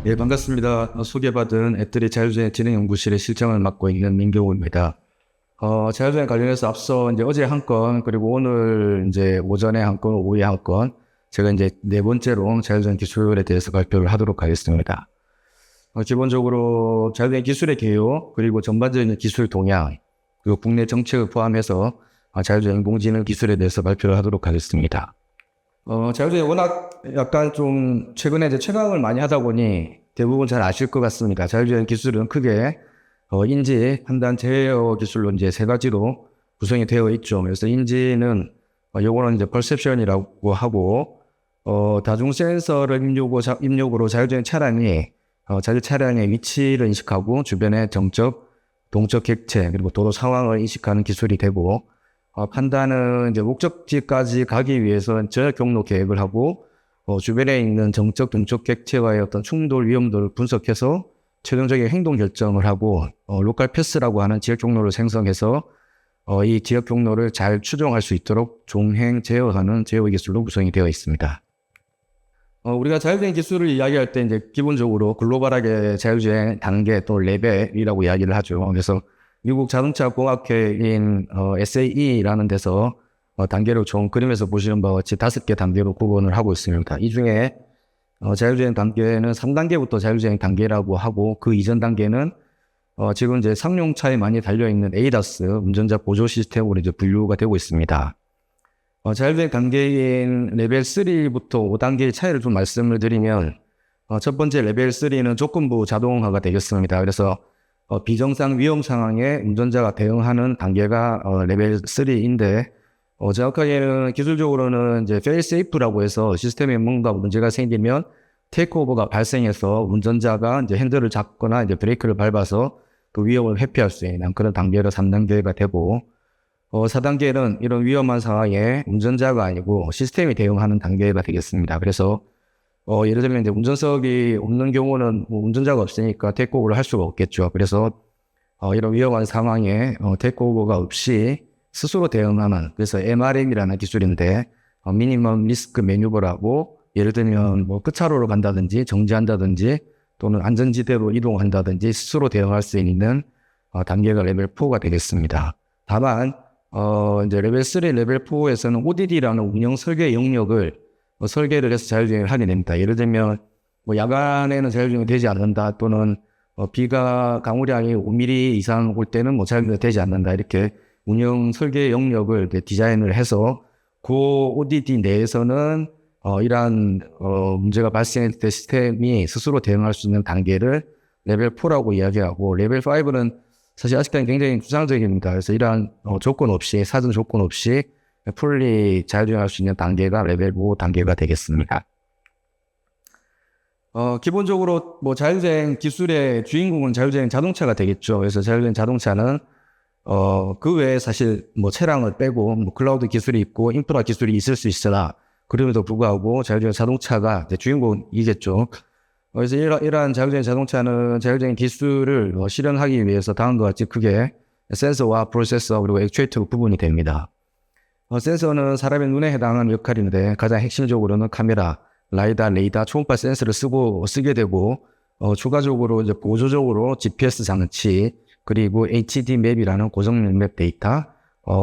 예, 반갑습니다. 소개받은 애들이 자율주행 진행연구실의 실장을 맡고 있는 민경우입니다. 자율주행 관련해서 앞서 이제 어제 한 건, 그리고 오늘 이제 오전에 한 건, 오후에 한 건, 제가 이제 네 번째로 자율주행 기술에 대해서 발표를 하도록 하겠습니다. 기본적으로 자율주행 기술의 개요, 그리고 전반적인 기술 동향, 그리고 국내 정책을 포함해서 자율주행 인공지능 기술에 대해서 발표를 하도록 하겠습니다. 자율주행 워낙 약간 좀 최근에 이제 최강을 많이 하다 보니 대부분 잘 아실 것 같습니다. 자율주행 기술은 크게 인지, 판단, 제어 기술로 이제 세 가지로 구성이 되어 있죠. 그래서 인지는 요거는 이제 perception이라고 하고 다중 센서를 입력으로 자율주행 차량이 자기 차량의 위치를 인식하고 주변의 정적, 동적 객체 그리고 도로 상황을 인식하는 기술이 되고 판단은 이제 목적지까지 가기 위해서 전략 경로 계획을 하고 주변에 있는 정적, 동적 객체와의 어떤 충돌 위험도를 분석해서 최종적인 행동 결정을 하고 로컬 패스라고 하는 지역 경로를 생성해서 이 지역 경로를 잘 추종할 수 있도록 종행 제어하는 제어 기술로 구성이 되어 있습니다. 우리가 자율주행 기술을 이야기할 때 이제 기본적으로 글로벌하게 자율주행 단계 또 레벨이라고 이야기를 하죠. 그래서 미국 자동차 공학회인 SAE라는 데서 단계를 총 그림에서 보시는 바와 같이 5개 단계로 구분을 하고 있습니다. 이 중에 자율주행 단계는 3단계부터 자율주행 단계라고 하고 그 이전 단계는 지금 이제 상용차에 많이 달려있는 ADAS 운전자 보조 시스템으로 이제 분류가 되고 있습니다. 자율주행 단계인 레벨 3부터 5단계의 차이를 좀 말씀을 드리면 첫 번째 레벨 3는 조건부 자동화가 되겠습니다. 그래서 비정상 위험 상황에 운전자가 대응하는 단계가 레벨 3인데 정확하게는 기술적으로는 이제 fail safe라고 해서 시스템에 뭔가 문제가 생기면 테이크오버가 발생해서 운전자가 이제 핸들을 잡거나 이제 브레이크를 밟아서 그 위험을 회피할 수 있는 그런 단계로 3단계가 되고 4단계는 이런 위험한 상황에 운전자가 아니고 시스템이 대응하는 단계가 되겠습니다. 그래서 예를 들면 이제 운전석이 없는 경우는 뭐 운전자가 없으니까 테이크오버를 할 수가 없겠죠. 그래서 이런 위험한 상황에 테이크오버가 없이 스스로 대응하는, 그래서 MRM이라는 기술인데 미니멈 리스크 매뉴버라고, 예를 들면 뭐 끝차로로 간다든지 정지한다든지 또는 안전지대로 이동한다든지 스스로 대응할 수 있는 단계가 레벨 4가 되겠습니다. 다만 이제 레벨 3, 레벨 4에서는 ODD라는 운영 설계 영역을 설계를 해서 자율주행을 하게 됩니다. 예를 들면 뭐 야간에는 자율주행이 되지 않는다, 또는 비가 강우량이 5mm 이상 올 때는 뭐 자율주행이 되지 않는다, 이렇게 운영 설계 영역을 디자인을 해서 그 ODD 내에서는 이러한 문제가 발생했을 때 시스템이 스스로 대응할 수 있는 단계를 레벨 4라고 이야기하고, 레벨 5는 사실 아직까지 굉장히 추상적입니다. 그래서 이러한 조건 없이, 사전 조건 없이 풀리 자율주행할 수 있는 단계가 레벨 5 단계가 되겠습니다. 기본적으로 뭐 자율주행 기술의 주인공은 자율주행 자동차가 되겠죠. 그래서 자율주행 자동차는 그 외에 사실 뭐 차량을 빼고 뭐 클라우드 기술이 있고 인프라 기술이 있을 수 있으나 그럼에도 불구하고 자율주행 자동차가 이제 주인공이겠죠. 그래서 이러한 자율주행 자동차는 자율주행 기술을 실현하기 위해서 다음과 같이 크게 센서와 프로세서 그리고 액추에이터로 구분이 됩니다. 센서는 사람의 눈에 해당하는 역할인데 가장 핵심적으로는 카메라, 라이다, 레이더, 초음파 센서를 쓰게 되고 추가적으로 이제 보조적으로 GPS 장치, 그리고 HD 맵이라는 고성능 맵 데이터,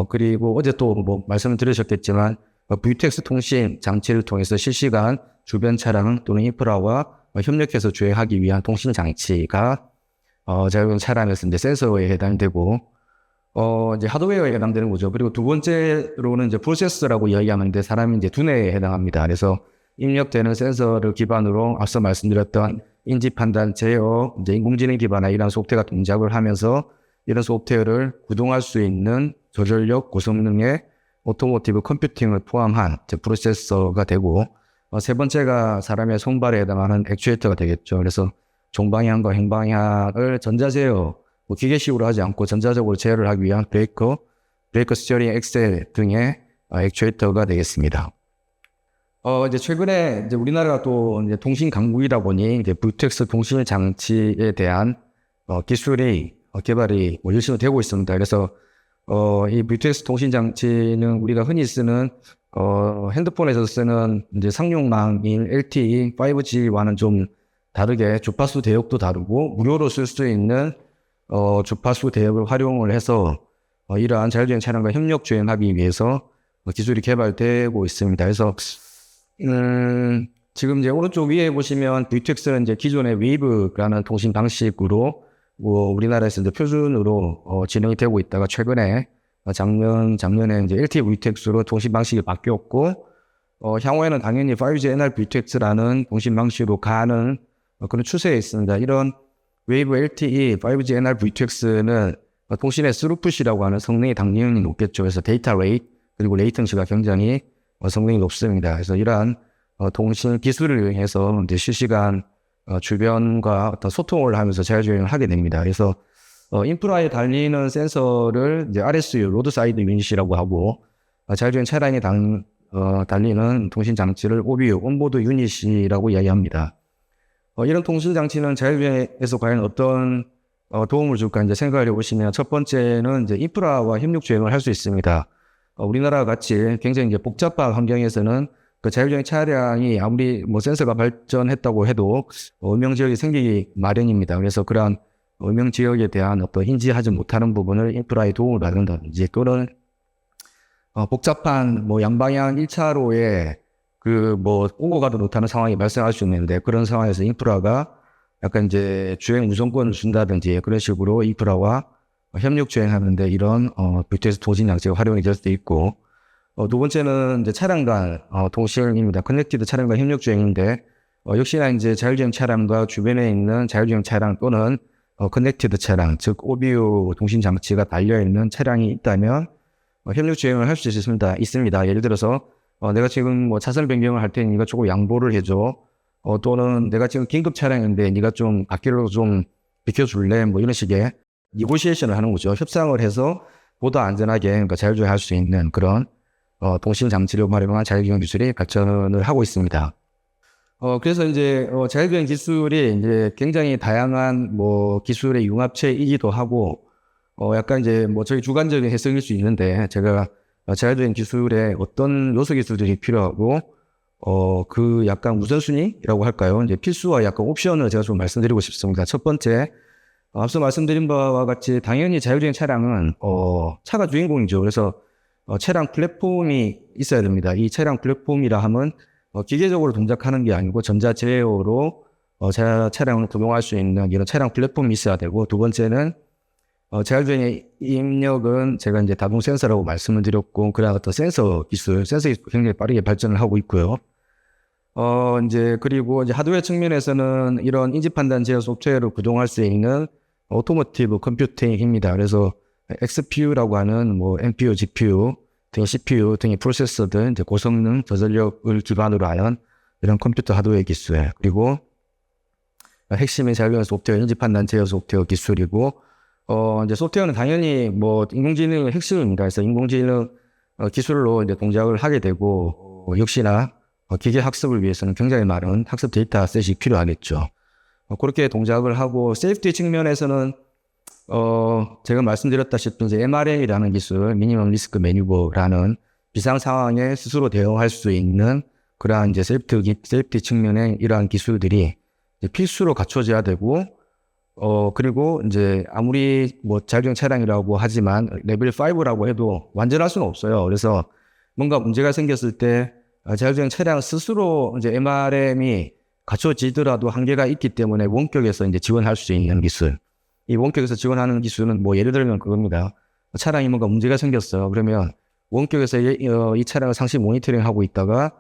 그리고 어제 또 뭐 말씀을 들으셨겠지만 VTX 통신 장치를 통해서 실시간 주변 차량 또는 인프라와 협력해서 주행하기 위한 통신 장치가 자율주행 차량에서 이제 센서에 해당되고 이제 하드웨어에 해당되는 거죠. 그리고 두 번째로는 이제 프로세서라고 이야기하는데 사람이 이제 두뇌에 해당합니다. 그래서 입력되는 센서를 기반으로 앞서 말씀드렸던 인지 판단, 제어, 이제 인공지능 기반의 이런 소프트웨어가 동작을 하면서 이런 소프트웨어를 구동할 수 있는 저전력 고성능의 오토모티브 컴퓨팅을 포함한 프로세서가 되고, 세 번째가 사람의 손발에 해당하는 액추에이터가 되겠죠. 그래서 종방향과 행방향을 전자제어, 뭐 기계식으로 하지 않고 전자적으로 제어를 하기 위한 브레이크 스티어링 엑셀 등의 액추에이터가 되겠습니다. 이제 최근에 이제 우리나라가 또 이제 통신 강국이다 보니 이제 VTX 통신 장치에 대한 기술이 개발이 뭐 열심히 되고 있습니다. 그래서 이 VTX 통신 장치는 우리가 흔히 쓰는 핸드폰에서 쓰는 이제 상용망인 LTE 5G와는 좀 다르게 주파수 대역도 다르고 무료로 쓸 수 있는 주파수 대역을 활용을 해서 이러한 자율주행 차량과 협력 주행하기 위해서 기술이 개발되고 있습니다. 그래서 지금 이제 오른쪽 위에 보시면 V2X는 이제 기존의 웨이브라는 통신 방식으로 우리나라에서 이제 표준으로 진행이 되고 있다가 최근에 작년에 이제 LTE V2X로 통신 방식이 바뀌었고 향후에는 당연히 5G NR V2X라는 통신 방식으로 가는 그런 추세에 있습니다. 이런 웨이브 LTE 5G NR V2X는 통신의 스루풋이라고 하는 성능이 당연히 높겠죠. 그래서 데이터 레이트 그리고 레이턴시가 굉장히 성능이 높습니다. 그래서 이러한 통신 기술을 이용해서 이제 실시간 주변과 어떤 소통을 하면서 자율주행을 하게 됩니다. 그래서 인프라에 달리는 센서를 이제 RSU, 로드 사이드 유닛이라고 하고 자율주행 차량에 달리는 통신 장치를 OBU, 온보드 유닛이라고 이야기합니다. 이런 통신 장치는 자율주행에서 과연 어떤 도움을 줄까 이제 생각을 해보시면 첫 번째는 이제 인프라와 협력 주행을 할 수 있습니다. 우리나라 같이 굉장히 이제 복잡한 환경에서는 그 자율주행 차량이 아무리 뭐 센서가 발전했다고 해도 음영 지역이 생기기 마련입니다. 그래서 그러한 음영 지역에 대한 어떤 인지하지 못하는 부분을 인프라의 도움을 받는다든지 또는 복잡한 뭐 양방향 1차로에 그 뭐 오고 가도 못하는 상황이 발생할 수 있는데 그런 상황에서 인프라가 약간 이제 주행 우선권을 준다든지 그런 식으로 인프라와 협력 주행하는데 이런 V2X 통신 장치가 활용이 될 수도 있고 두 번째는 이제 차량 간 통신입니다. 커넥티드 차량 간 협력 주행인데 역시나 이제 자율주행 차량과 주변에 있는 자율주행 차량 또는 커넥티드 차량 즉 OBU 통신 장치가 달려 있는 차량이 있다면 협력 주행을 할 수 있습니다. 예를 들어서 내가 지금 뭐 차선 변경을 할 테니 네가 조금 양보를 해줘. 또는 내가 지금 긴급 차량인데 네가 좀 앞길로 좀 비켜줄래? 뭐 이런 식의 니고시에이션을 하는 거죠. 협상을 해서 보다 안전하게 그러니까 자율주행할 수 있는 그런 통신 장치를 활용한 자율주행 기술이 발전을 하고 있습니다. 그래서 이제 자율주행 기술이 이제 굉장히 다양한 뭐 기술의 융합체이기도 하고 약간 이제 뭐 저희 주관적인 해석일 수 있는데 제가 자율주행 기술에 어떤 요소 기술들이 필요하고 그 약간 우선순위라고 할까요? 이제 필수와 약간 옵션을 제가 좀 말씀드리고 싶습니다. 첫 번째, 앞서 말씀드린 바와 같이 당연히 자율주행 차량은 차가 주인공이죠. 그래서 차량 플랫폼이 있어야 됩니다. 이 차량 플랫폼이라 하면 기계적으로 동작하는 게 아니고 전자 제어로 차량을 구동할 수 있는 이런 차량 플랫폼이 있어야 되고 두 번째는 자율주행의 입력은 제가 이제 다동 센서라고 말씀을 드렸고, 그런 어떤 센서 기술이 굉장히 빠르게 발전을 하고 있고요. 그리고 이제 하드웨어 측면에서는 이런 인지 판단 제어 소프트웨어를 구동할 수 있는 오토모티브 컴퓨팅입니다. 그래서 XPU라고 하는 뭐 NPU, GPU 등 CPU 등의 프로세서 등 이제 고성능 저전력을 기반으로 하는 이런 컴퓨터 하드웨어 기술, 그리고 핵심인 자율주행 소프트웨어 인지 판단 제어 소프트웨어 기술이고, 이제 소프트웨어는 당연히 뭐 인공지능의 핵심입니다. 그래서 인공지능 기술로 이제 동작을 하게 되고, 역시나 기계 학습을 위해서는 굉장히 많은 학습 데이터셋이 필요하겠죠. 그렇게 동작을 하고, 세이프티 측면에서는 제가 말씀드렸다시피 이제 MRM이라는 기술, 미니멈 리스크 매뉴버라는 비상 상황에 스스로 대응할 수 있는 그러한 이제 세이프티 측면의 이러한 기술들이 이제 필수로 갖춰져야 되고, 그리고 이제 아무리 뭐 자율주행 차량이라고 하지만 레벨 5라고 해도 완전할 수는 없어요. 그래서 뭔가 문제가 생겼을 때 자율주행 차량 스스로 이제 MRM이 갖춰지더라도 한계가 있기 때문에 원격에서 이제 지원할 수 있는 기술. 이 원격에서 지원하는 기술은 뭐 예를 들면 그겁니다. 차량이 뭔가 문제가 생겼어요. 그러면 원격에서 이 차량을 상시 모니터링 하고 있다가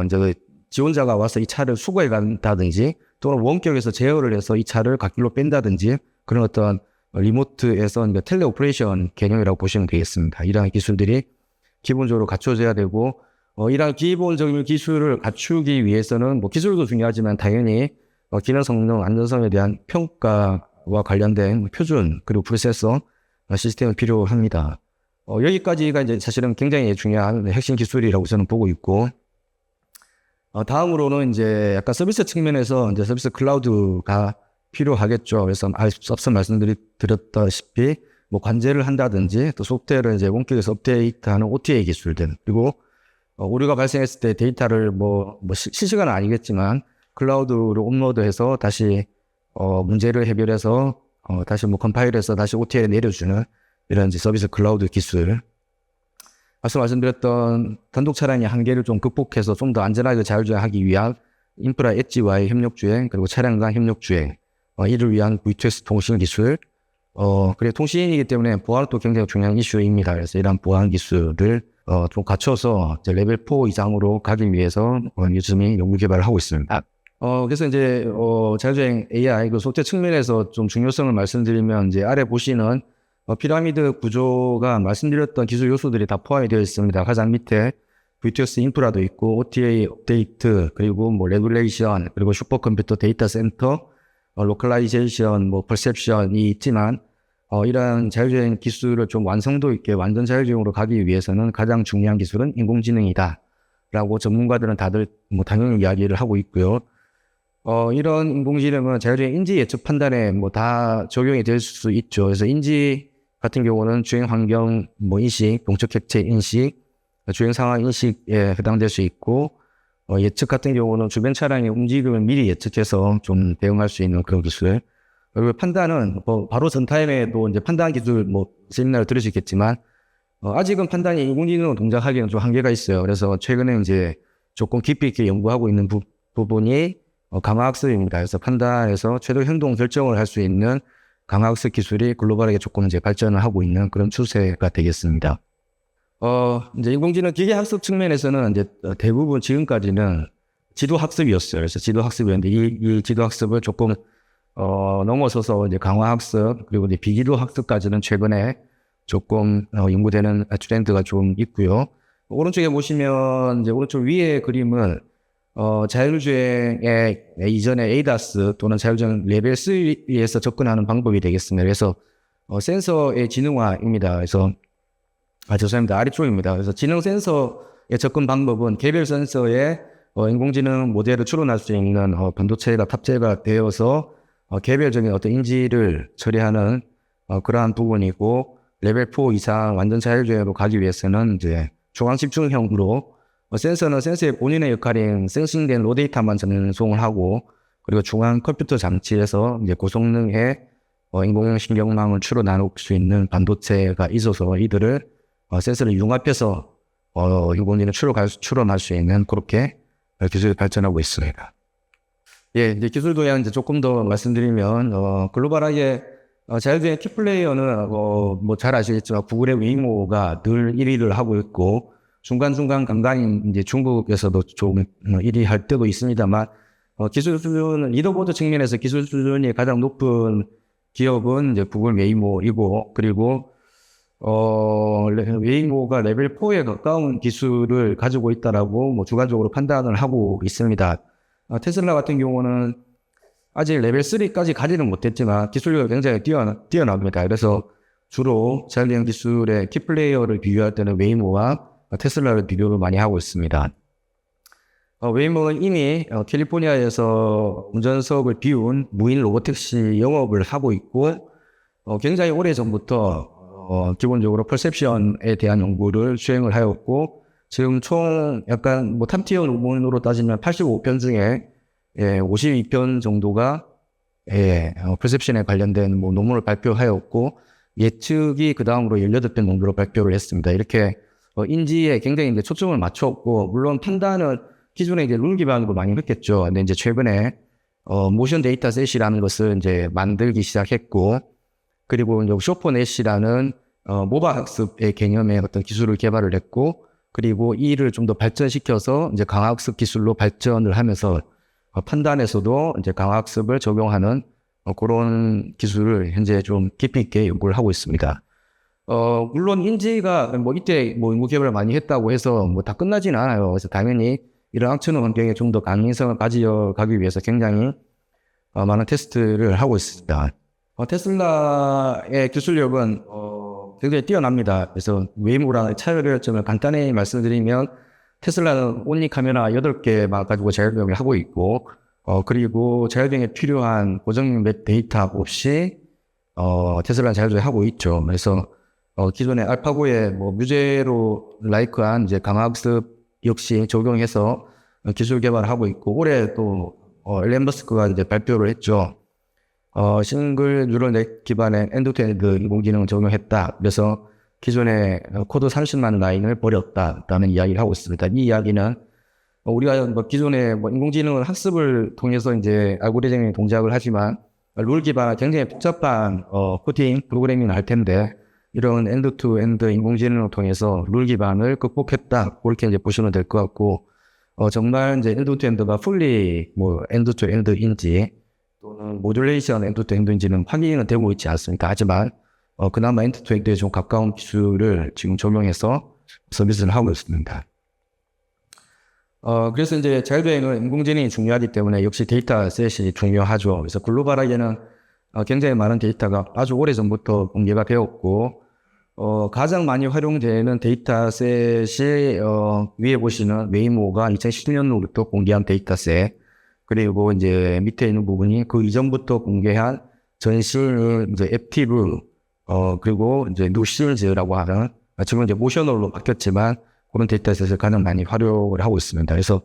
이제 지원자가 와서 이 차를 수거해 간다든지 또는 원격에서 제어를 해서 이 차를 갓길로 뺀다든지 그런 어떤 리모트에서 그러니까 텔레 오퍼레이션 개념이라고 보시면 되겠습니다. 이러한 기술들이 기본적으로 갖춰져야 되고, 이러한 기본적인 기술을 갖추기 위해서는 뭐 기술도 중요하지만 당연히 기능 성능, 안전성에 대한 평가와 관련된 표준 그리고 프로세서 시스템이 필요합니다. 여기까지가 이제 사실은 굉장히 중요한 핵심 기술이라고 저는 보고 있고, 다음으로는 이제 약간 서비스 측면에서 이제 서비스 클라우드가 필요하겠죠. 그래서 앞서 말씀드렸다시피 뭐 관제를 한다든지 또 소프트웨어를 이제 원격에서 업데이트하는 OTA 기술들, 그리고 오류가 발생했을 때 데이터를 뭐 실시간은 아니겠지만 클라우드로 업로드해서 다시 문제를 해결해서 다시 뭐 컴파일해서 다시 OTL에 내려주는 이런 이제 서비스 클라우드 기술. 앞서 말씀드렸던 단독 차량의 한계를 좀 극복해서 좀 더 안전하게 자율주행하기 위한 인프라 엣지와의 협력주행, 그리고 차량 간 협력주행, 이를 위한 V2X 통신 기술. 그리고 통신이기 때문에 보안도 굉장히 중요한 이슈입니다. 그래서 이런 보안 기술을 좀 갖춰서 이제 레벨 4 이상으로 가기 위해서 요즘에 연구 개발을 하고 있습니다. 그래서 이제 자율주행 AI 그 소프트웨어 측면에서 좀 중요성을 말씀드리면, 이제 아래 보시는 피라미드 구조가 말씀드렸던 기술 요소들이 다 포함이 되어 있습니다. 가장 밑에 V2X 인프라도 있고, OTA 업데이트, 그리고 뭐 레귤레이션, 그리고 슈퍼컴퓨터 데이터 센터, 로컬라이제이션, 뭐 퍼셉션이 있지만, 이러한 자율주행 기술을 좀 완성도 있게 완전 자율주행으로 가기 위해서는 가장 중요한 기술은 인공지능이다 라고 전문가들은 다들 뭐 당연히 이야기를 하고 있고요. 이런 인공지능은 자율주행 인지 예측 판단에 뭐 다 적용이 될 수 있죠. 그래서 인지 같은 경우는 주행 환경 뭐 인식, 동적 객체 인식, 주행 상황 인식에 해당될 수 있고, 예측 같은 경우는 주변 차량의 움직임을 미리 예측해서 좀 대응할 수 있는 그런 기술. 그리고 판단은 바로 전 타임에도 이제 판단 기술 뭐 세미나를 들으시겠지만, 아직은 판단이 인공지능으로 동작하기는 좀 한계가 있어요. 그래서 최근에 이제 조금 깊이 있게 연구하고 있는 부분이 강화학습입니다. 그래서 판단에서 최대 행동 결정을 할 수 있는 강화학습 기술이 글로벌하게 조금 이제 발전을 하고 있는 그런 추세가 되겠습니다. 이제 인공지능 기계학습 측면에서는 이제 대부분 지금까지는 지도학습이었어요. 그래서 지도학습이었는데 이 지도학습을 조금 넘어서서 이제 강화학습, 그리고 이제 비기도학습까지는 최근에 조금 연구되는 트렌드가 좀 있고요. 오른쪽에 보시면 이제 오른쪽 위에 그림은 자율주행의 이전에 ADAS 또는 자율주행 레벨 3에서 접근하는 방법이 되겠습니다. 그래서 센서의 지능화입니다. 그래서 죄송합니다. 아래쪽입니다. 그래서 지능 센서의 접근 방법은 개별 센서에 인공지능 모델을 추론할 수 있는 반도체가 탑재가 되어서 개별적인 어떤 인지를 처리하는 그러한 부분이고, 레벨 4 이상 완전 자율주행으로 가기 위해서는 이제 중앙 집중형으로 센서는 센서의 본인의 역할인 센싱된 로 데이터만 전송을 하고, 그리고 중앙 컴퓨터 장치에서 이제 고성능의 인공신경망을 추론할 수 있는 반도체가 있어서 이들을 센서를 융합해서 인공지능 추론할 수 있는 그렇게 기술이 발전하고 있습니다. 예, 이제 기술 도약 이제 조금 더 말씀드리면, 글로벌하게 자율주행 키플레이어는 뭐 잘 아시겠지만 구글의 웨이모가 늘 1위를 하고 있고, 중간중간 간간히 이제 중국에서도 좀 1위 할 때도 있습니다만, 기술 수준은 리더보드 측면에서 기술 수준이 가장 높은 기업은 이제 구글 웨이모이고, 그리고 웨이모가 레벨 4에 가까운 기술을 가지고 있다라고 뭐 주관적으로 판단을 하고 있습니다. 테슬라 같은 경우는 아직 레벨 3까지 가지는 못했지만 기술력이 굉장히 뛰어납니다. 그래서 주로 자율주행 기술의 키플레이어를 비교할 때는 웨이모와 테슬라를 비교를 많이 하고 있습니다. 웨이모는 이미 캘리포니아에서 운전석을 비운 무인 로보택시 영업을 하고 있고, 굉장히 오래전부터 기본적으로 퍼셉션에 대한 연구를 수행을 하였고, 지금 총 약간 뭐 탑티어 논문으로 따지면 85편 중에 52편 정도가 퍼셉션에 관련된 뭐 논문을 발표하였고, 예측이 그 다음으로 18편 정도로 발표를 했습니다. 이렇게 인지에 굉장히 이제 초점을 맞췄고, 물론 판단은 기존에 이제 룰 기반으로 많이 했겠죠. 근데 이제 최근에 모션 데이터셋이라는 것을 이제 만들기 시작했고, 그리고 이제 쇼퍼넷이라는 모바 학습의 개념의 어떤 기술을 개발을 했고, 그리고 이를 좀 더 발전시켜서 이제 강화학습 기술로 발전을 하면서 판단에서도 이제 강화학습을 적용하는 그런 기술을 현재 좀 깊이 있게 연구를 하고 있습니다. 물론 인지가 뭐 이때 뭐 연구 개발을 많이 했다고 해서 뭐 다 끝나지는 않아요. 그래서 당연히 이런 악천후 환경에 좀 더 강인성을 가져가기 위해서 굉장히 많은 테스트를 하고 있습니다. 테슬라의 기술력은 굉장히 뛰어납니다. 그래서 웨이모랑 차이점을 간단히 말씀드리면, 테슬라는 온리 카메라 8개만 가지고 자율주행을 하고 있고, 그리고 자율주행에 필요한 고정형 맵 데이터 없이 테슬라는 자율주행 하고 있죠. 그래서 기존의 알파고에 뭐 뮤제로 라이크한 이제 강화학습 역시 적용해서 기술 개발을 하고 있고, 올해 또 일론 머스크가 이제 발표를 했죠. 싱글 뉴럴 넷 기반의 엔드-투-엔드 인공지능을 적용했다. 그래서 기존의 코드 30만 라인을 버렸다라는 이야기를 하고 있습니다. 이 이야기는 우리가 뭐 기존의 뭐 인공지능은 학습을 통해서 이제 알고리즘이 동작을 하지만 룰 기반 굉장히 복잡한 코딩 프로그래밍을 할 텐데 이런 엔드-투-엔드 인공지능을 통해서 룰 기반을 극복했다. 그렇게 이제 보시면 될 것 같고 정말 이제 엔드-투-엔드가 풀리 뭐 엔드-투-엔드인지 또는 모듈레이션 엔드-투-엔드인지는 확인은 되고 있지 않습니다. 하지만 그나마 엔드-투-엔드에 좀 가까운 기술을 지금 적용해서 서비스를 하고 있습니다. 그래서 이제 자율주행은 인공지능이 중요하기 때문에 역시 데이터셋이 중요하죠. 그래서 글로벌하게는 굉장히 많은 데이터가 아주 오래전부터 공개가 되었고, 가장 많이 활용되는 데이터셋이, 위에 보시는 웨이모가 2010년부터 공개한 데이터셋, 그리고 이제 밑에 있는 부분이 그 이전부터 공개한 전실, 이제 FT루, 그리고 이제 누실즈라고 하는, 지금 이제 모셔널로 바뀌었지만, 그런 데이터셋을 가장 많이 활용을 하고 있습니다. 그래서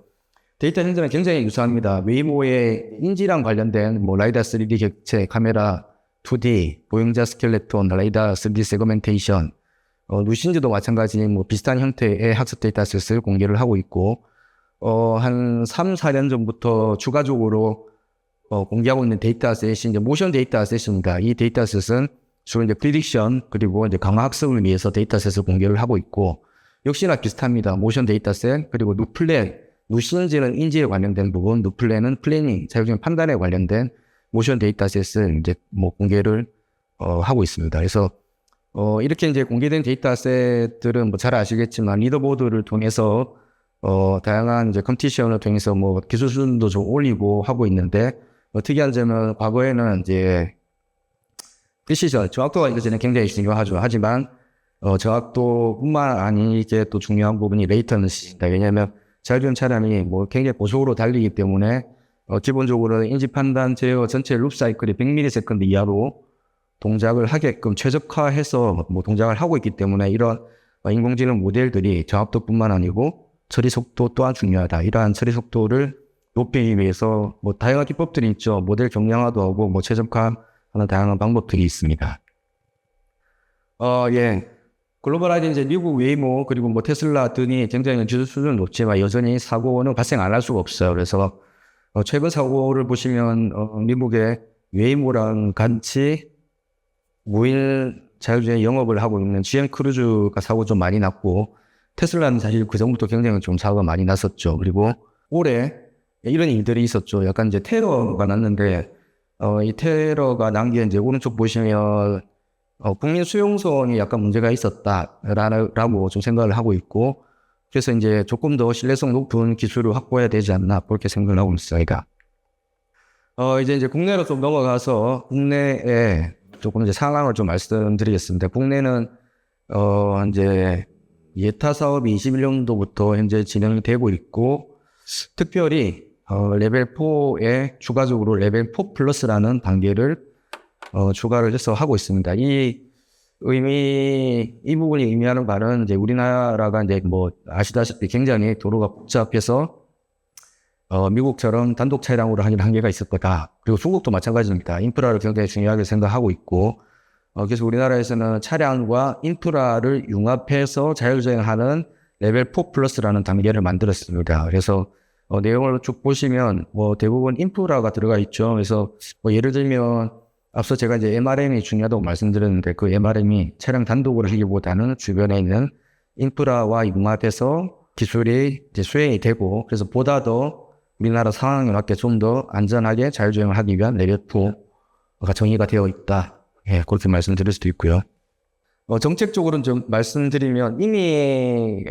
데이터 핸들은 굉장히 유사합니다. 웨이모의 인지랑 관련된 뭐 라이다 3D 객체, 카메라 2D, 보행자 스켈레톤, 라이다 3D 세그멘테이션, 누신즈도 마찬가지 뭐 비슷한 형태의 학습 데이터셋을 공개를 하고 있고, 한 3, 4년 전부터 추가적으로 공개하고 있는 데이터셋이 이제 모션 데이터셋입니다. 이 데이터셋은 주로 이제 프리딕션 그리고 이제 강화 학습을 위해서 데이터셋을 공개를 하고 있고, 역시나 비슷합니다. 모션 데이터셋, 그리고 누플랜, 누신지는 인지에 관련된 부분, 누플랜은 플래닝, 자율주행 판단에 관련된 모션 데이터셋을 이제 뭐 공개를 하고 있습니다. 그래서 이렇게 이제 공개된 데이터셋들은 뭐 잘 아시겠지만 리더보드를 통해서 다양한 이제 컴피티션을 통해서 뭐 기술 수준도 좀 올리고 하고 있는데 특이한 점은 과거에는 이제 프리시전, 정확도가 이것은 굉장히 중요하죠. 하지만 정확도뿐만 아니게 또 중요한 부분이 레이턴시입니다. 왜냐하면 자율주행 차량이 뭐 굉장히 고속으로 달리기 때문에 기본적으로 인지 판단 제어 전체 룹 사이클이 100ms 이하로 동작을 하게끔 최적화해서 뭐 동작을 하고 있기 때문에 이런 인공지능 모델들이 정확도뿐만 아니고 처리 속도 또한 중요하다. 이러한 처리 속도를 높이기 위해서 뭐 다양한 기법들이 있죠. 모델 경량화도 하고 뭐 최적화하는 다양한 방법들이 있습니다. 예. 글로벌하게 이제 미국 웨이모 그리고 뭐 테슬라 등이 굉장히 기술 수준은 높지만 여전히 사고는 발생 안 할 수가 없어요. 그래서 최근 사고를 보시면 미국의 웨이모랑 같이 무인 자율주행 영업을 하고 있는 GM 크루즈가 사고 좀 많이 났고 테슬라는 사실 그 전부터 굉장히 좀 사고가 많이 났었죠. 그리고 올해 이런 일들이 있었죠. 약간 이제 테러가 났는데 이 테러가 난 게 이제 오른쪽 보시면 국민 수용성이 약간 문제가 있었다라고 좀 생각을 하고 있고, 그래서 이제 조금 더 신뢰성 높은 기술을 확보해야 되지 않나, 그렇게 생각을 하고 있습니다. 이제 국내로 좀 넘어가서 국내에 조금 이제 상황을 좀 말씀드리겠습니다. 국내는, 이제 예타 사업이 21년도부터 현재 진행이 되고 있고, 특별히, 레벨 4에 추가적으로 레벨 4 플러스라는 단계를 추가를 해서 하고 있습니다. 이 부분이 의미하는 바는 이제 우리나라가 이제 뭐 아시다시피 굉장히 도로가 복잡해서 미국처럼 단독 차량으로 하는 한계가 있을 거다. 그리고 중국도 마찬가지입니다. 인프라를 굉장히 중요하게 생각하고 있고, 그래서 우리나라에서는 차량과 인프라를 융합해서 자율주행하는 레벨 4 플러스라는 단계를 만들었습니다. 그래서 내용을 쭉 보시면 뭐 대부분 인프라가 들어가 있죠. 그래서 뭐 예를 들면 앞서 제가 이제 MRM이 중요하다고 말씀드렸는데 그 MRM이 차량 단독으로 하기보다는 주변에 있는 인프라와 융합해서 기술이 이제 수행이 되고 그래서 보다 더 우리나라 상황에 맞게 좀 더 안전하게 자율주행을 하기 위한 레벨 4가 정의가 되어 있다. 예, 그렇게 말씀드릴 수도 있고요. 정책적으로는 좀 말씀드리면 이미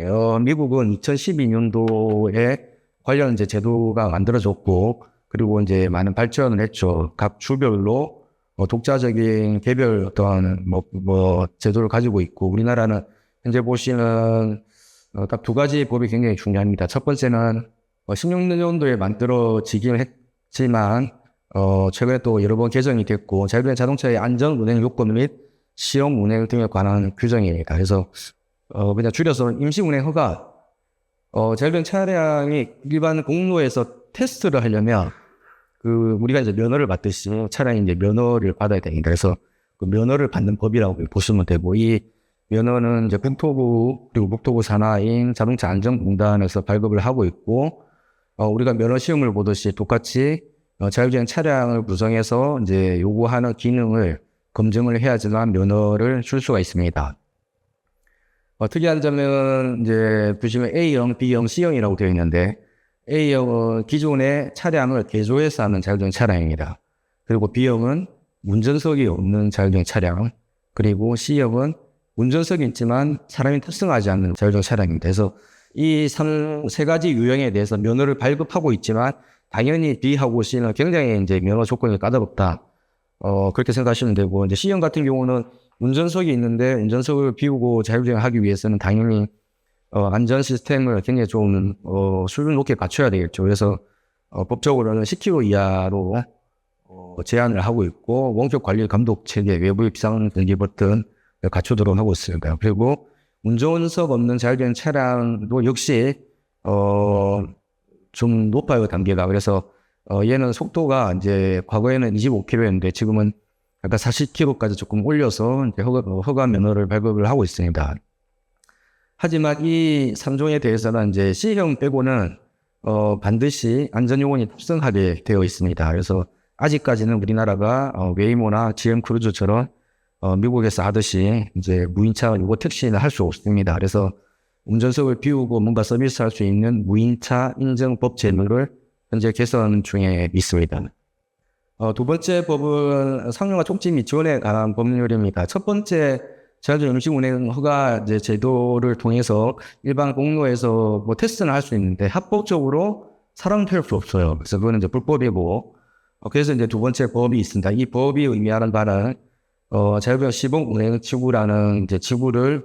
미국은 2012년도에 관련 이제 제도가 만들어졌고 그리고 이제 많은 발전을 했죠. 각 주별로 독자적인 개별 어떤 제도를 가지고 있고 우리나라는 현재 보시는 딱 두 가지 법이 굉장히 중요합니다. 첫 번째는 16년도에 만들어지긴 했지만 최근에 또 여러 번 개정이 됐고 자율주행 자동차의 안전 운행 요건 및 시험 운행 등에 관한 규정입니다. 그래서 그냥 줄여서 임시 운행 허가 자율주행 차량이 일반 공로에서 테스트를 하려면 우리가 이제 면허를 받듯이 차량이 이제 면허를 받아야 되니까 그래서 그 면허를 받는 법이라고 보시면 되고 이 면허는 이제 국토부 그리고 국토부 산하인 자동차 안전공단에서 발급을 하고 있고 우리가 면허 시험을 보듯이 똑같이 자율주행 차량을 구성해서 이제 요구하는 기능을 검증을 해야지만 면허를 줄 수가 있습니다. 특이한 점은 이제 보시면 A형, B형, C형이라고 되어 있는데 A형은 기존의 차량을 개조해서 하는 자율주행 차량입니다. 그리고 B형은 운전석이 없는 자율주행 차량, 그리고 C형은 운전석이 있지만 사람이 탑승하지 않는 자율주행 차량입니다. 그래서 이 세 가지 유형에 대해서 면허를 발급하고 있지만 당연히 B하고 C는 굉장히 이제 면허 조건이 까다롭다. 그렇게 생각하시면 되고 이제 C형 같은 경우는 운전석이 있는데 운전석을 비우고 자율주행하기 위해서는 당연히 안전 시스템을 굉장히 좀 수준 높게 갖춰야 되겠죠. 그래서 법적으로는 10km 이하로 제한을 하고 있고 원격 관리 감독 체계, 외부의 비상 등기 버튼 갖추도록 하고 있습니다. 그리고 운전석 없는 자율주행 차량도 역시 좀 높아요, 단계가. 그래서 얘는 속도가 이제 과거에는 25km였는데 지금은 약간 40km까지 조금 올려서 이제 허가 면허를 발급을 하고 있습니다. 하지만 이 3종에 대해서는 이제 C형 빼고는 반드시 안전요원이 탑승하게 되어 있습니다. 그래서 아직까지는 우리나라가 웨이모나 GM 크루즈처럼 미국에서 하듯이 이제 무인차 요거 택시는 할 수 없습니다. 그래서 운전석을 비우고 뭔가 서비스할 수 있는 무인차 인증법 제도를 현재 개선 중에 있습니다. 두 번째 법은 상용화 촉진 및 지원에 관한 법률입니다. 첫 번째 자율주행 음식 운행 허가 이제 제도를 통해서 일반 공로에서 뭐 테스트는 할 수 있는데 합법적으로 사람 태울 수 없어요. 그래서 그거는 이제 불법이고 그래서 이제 두 번째 법이 있습니다. 이 법이 의미하는 바는 자율주행 시범 운행 지구라는 이제 지구를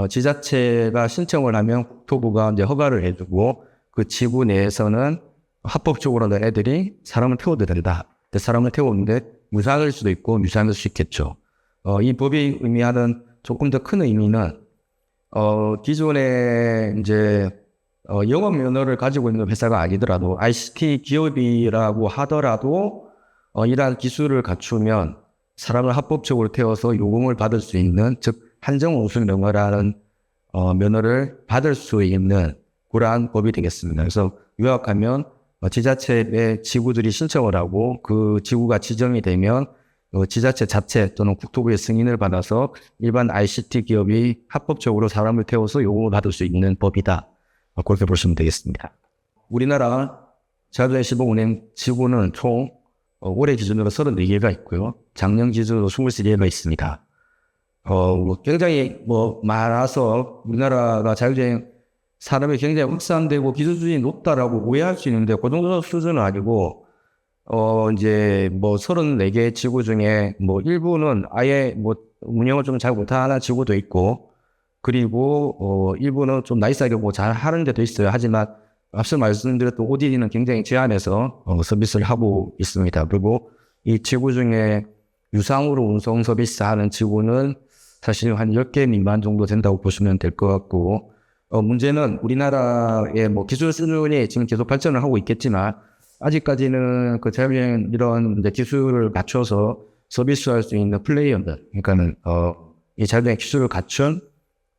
지자체가 신청을 하면 국토부가 이제 허가를 해주고 그 지구 내에서는 합법적으로는 애들이 사람을 태워도 된다. 사람을 태우는데 무상일 수도 있고 유상일 수 있겠죠. 이 법이 의미하는 조금 더 큰 의미는 기존에 이제 영업 면허를 가지고 있는 회사가 아니더라도 ICT 기업이라고 하더라도 이러한 기술을 갖추면 사람을 합법적으로 태워서 요금을 받을 수 있는 즉 한정 운수 면허라는 면허를 받을 수 있는 그러한 법이 되겠습니다. 그래서 요약하면 지자체의 지구들이 신청을 하고 그 지구가 지정이 되면 지자체 자체 또는 국토부의 승인을 받아서 일반 ICT 기업이 합법적으로 사람을 태워서 요금을 받을 수 있는 법이다. 그렇게 보시면 되겠습니다. 우리나라 자율주행 시범 운행 지구는 총 올해 기준으로 34개가 있고요. 작년 기준으로 23개가 있습니다. 굉장히 많아서 우리나라가 자율주행 산업이 굉장히 확산되고 기술 수준이 높다라고 오해할 수 있는데 그 정도 수준은 아니고 이제 34개 지구 중에 일부는 아예 운영을 좀 잘 못하는 지구도 있고 그리고 일부는 좀 나이스하게 잘 하는 데도 있어요. 하지만 앞서 말씀드렸던 ODD는 굉장히 제한해서 서비스를 하고 있습니다. 그리고 이 지구 중에 유상으로 운송 서비스 하는 지구는 사실 한 10개 미만 정도 된다고 보시면 될 것 같고 문제는 우리나라의 기술 수준이 지금 계속 발전을 하고 있겠지만 아직까지는 그 자율주행 이런 이제 기술을 갖춰서 서비스할 수 있는 플레이어들, 그러니까는 이 자율주행 기술을 갖춘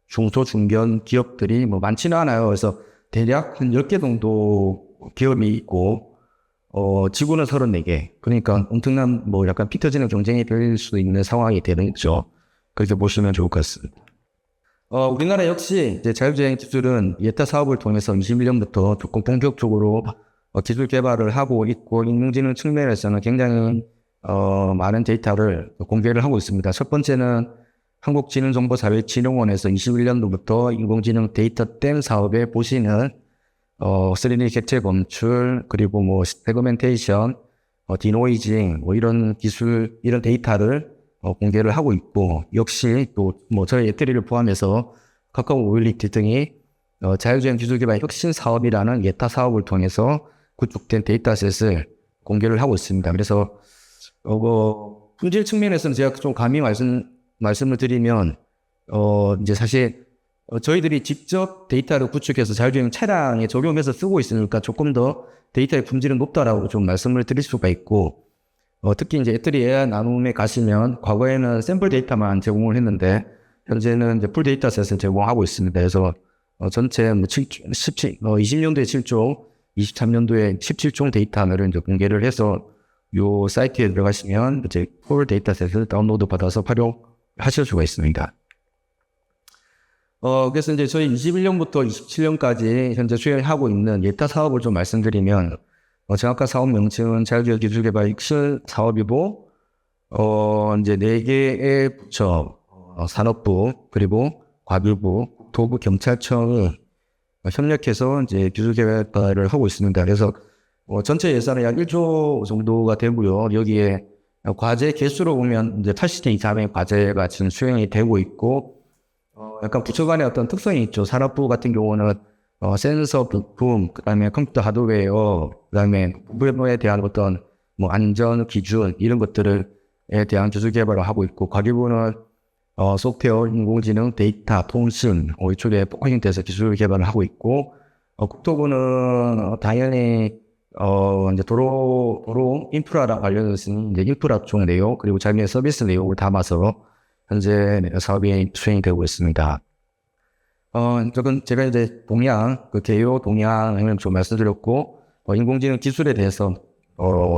중소 중견 기업들이 많지는 않아요. 그래서 대략 한 10개 정도 기업이 있고 지구는 34개. 그러니까 엄청난 약간 피 터지는 경쟁이 될 수 있는 상황이 되겠죠. 그렇게 보시면 좋을 것 같습니다. 우리나라 역시 이제 자율주행 기술은 예타 사업을 통해서 21년부터 조금 본격적으로 기술 개발을 하고 있고 인공지능 측면에서는 굉장히 많은 데이터를 공개를 하고 있습니다. 첫 번째는 한국지능정보사회진흥원에서 21년도부터 인공지능 데이터 댐 사업에 보시는 3D 객체 검출 그리고 세그멘테이션, 디노이징 이런 기술 이런 데이터를 공개를 하고 있고 역시 또 저희 애트리를 포함해서 카카오 모빌리티 등이 자율주행 기술 개발 혁신 사업이라는 예타 사업을 통해서 구축된 데이터셋을 공개를 하고 있습니다. 그래서 품질 측면에서는 제가 좀 감히 말씀을 드리면 이제 사실 저희들이 직접 데이터를 구축해서 자율주행 차량에 적용해서 쓰고 있으니까 조금 더 데이터의 품질은 높다라고 좀 말씀을 드릴 수가 있고, 특히 이제 애들이 AI 나눔에 가시면 과거에는 샘플 데이터만 제공을 했는데 현재는 이제 풀 데이터셋을 제공하고 있습니다. 그래서 전체 20년도에 7종, 23년도에 17종 데이터를 이제 공개를 해서 요 사이트에 들어가시면 이제 풀 데이터셋을 다운로드 받아서 활용하실 수가 있습니다. 그래서 이제 저희 21년부터 27년까지 현재 수행하고 있는 예타 사업을 좀 말씀드리면, 정확한 사업 명칭은 자율주행 기술개발 익실 사업이고, 이제 4개의 부처, 산업부, 그리고 과기부, 국토부, 경찰청이 협력해서 이제 기술개발을 하고 있습니다. 그래서 전체 예산은 약 1조 정도가 되고요. 여기에 과제 개수로 보면 이제 80개 이상의 과제가 지금 수행이 되고 있고, 약간 부처 간의 어떤 특성이 있죠. 산업부 같은 경우는 센서 부품, 그다음에 컴퓨터 하드웨어, 그다음에 부품에 대한 어떤 뭐 안전 기준 이런 것들에 대한 기술 개발을 하고 있고, 과기부는 소프트웨어, 인공지능, 데이터, 통신 이쪽에 포커싱돼서 기술 개발을 하고 있고, 국토부는 당연히 이제 도로 인프라랑 관련해서 이제 인프라 쪽 내용, 그리고 자기의 서비스 내용을 담아서 현재 사업이 수행이 되고 있습니다. 저건 제가 이제 개요 동향을 좀 말씀드렸고, 인공지능 기술에 대해서,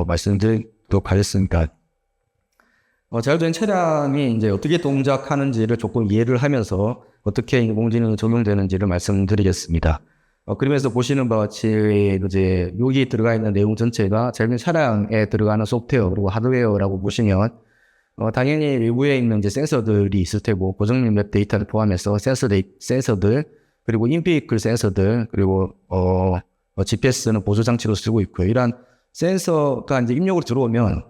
말씀드리도록 하겠습니다. 자율주행 차량이 이제 어떻게 동작하는지를 조금 이해를 하면서 어떻게 인공지능이 적용되는지를 말씀드리겠습니다. 그러면서 보시는 바와 같이 이제 여기 들어가 있는 내용 전체가 자율주행 차량에 들어가는 소프트웨어 그리고 하드웨어라고 보시면, 당연히 외부에 있는 이제 센서들이 있을 테고, 고정력 맵 데이터를 포함해서 센서들, 그리고 인피니클 센서들, 그리고, GPS는 보조장치로 쓰고 있고요. 이러한 센서가 이제 입력으로 들어오면,